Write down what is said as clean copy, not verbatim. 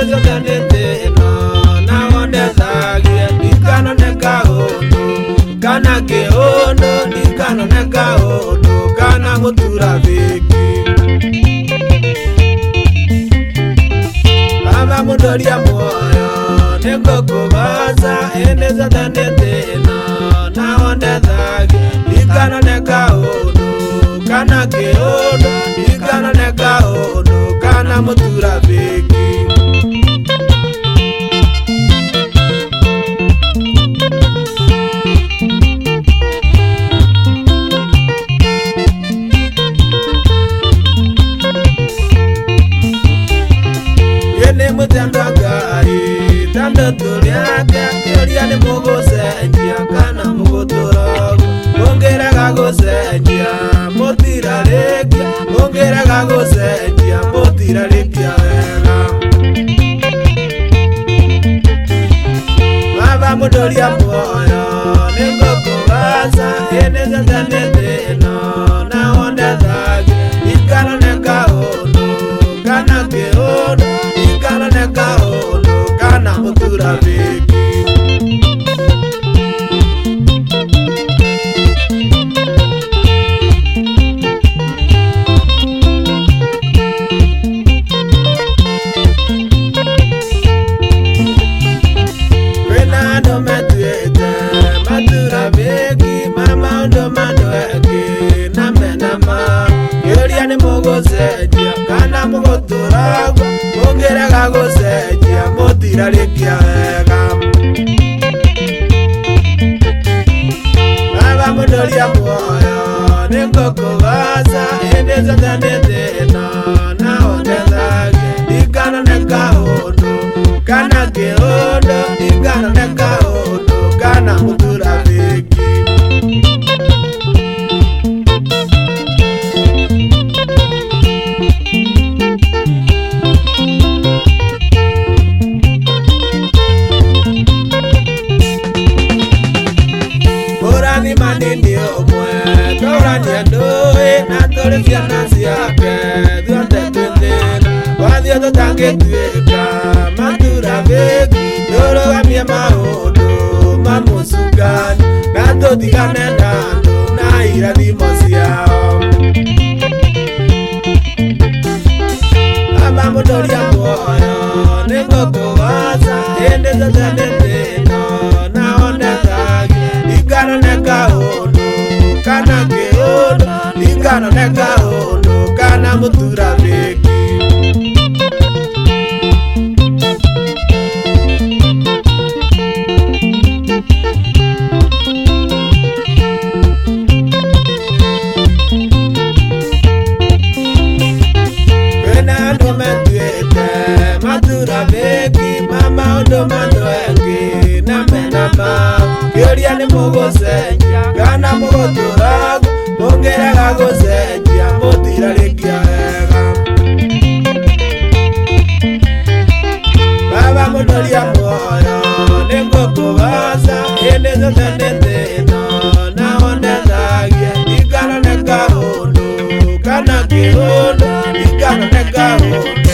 Enezo tenete no na wonde zagie dikano neka ondo kana ke ondo dikano neka ondo kana mutura veki Baba mudoria moyo neko kubaza Enezo tenete no na wonde zagie dikano neka ondo kana ke ondo dikano neka ondo kana mutura veki Mutanda gari, tanda tuliaka, teoria ni mogo senjia, kana mogo torogo, mongera gago senjia, motira lekia, mongera gago senjia, motira lekia vega. Baba mudoria moyo, nengo kubaza, Enezo tenete no, na wonde zage, ikano neka ono, kana ke ono, Kana neka ono, kana mutura veki Kwena ndo metuete, matura veki Mama ndo mando eke, name nama Yoria ni mogo sejia, kana mogo turagwa Mongera gago sejia, motira lekia vega Baba mudoria moyo, neko kubaza Enezo tenete no, na wonde zage Dikano neka ondo, kana ke ondo Dikano neka ondo, kana mutura veki Orani manini omwe, torani adoe, na tore fiana siake, duante tuendena, wadio to tange tueka, matura veki, doro gamia maodo, mamusugani, gato digane nando, na ira di mosiao. Baba mudoria moyo, nengo kubaza, Enezo tenete no, na wonde zage, Dikano neka ono, kana ke ono, dikano neka ono, kana mutura veki Kwena ndo metuete, matura veki Mama ndo mando eke, name nama Yoria ni mogo senjia, kana mogo turago Mongera gago senjia, motira lekia vega Baba mudoria moyo, nengo kubaza Enezo tenete no, na wonde zage Dikano neka ondo, kana ke ondo Dikano neka ondo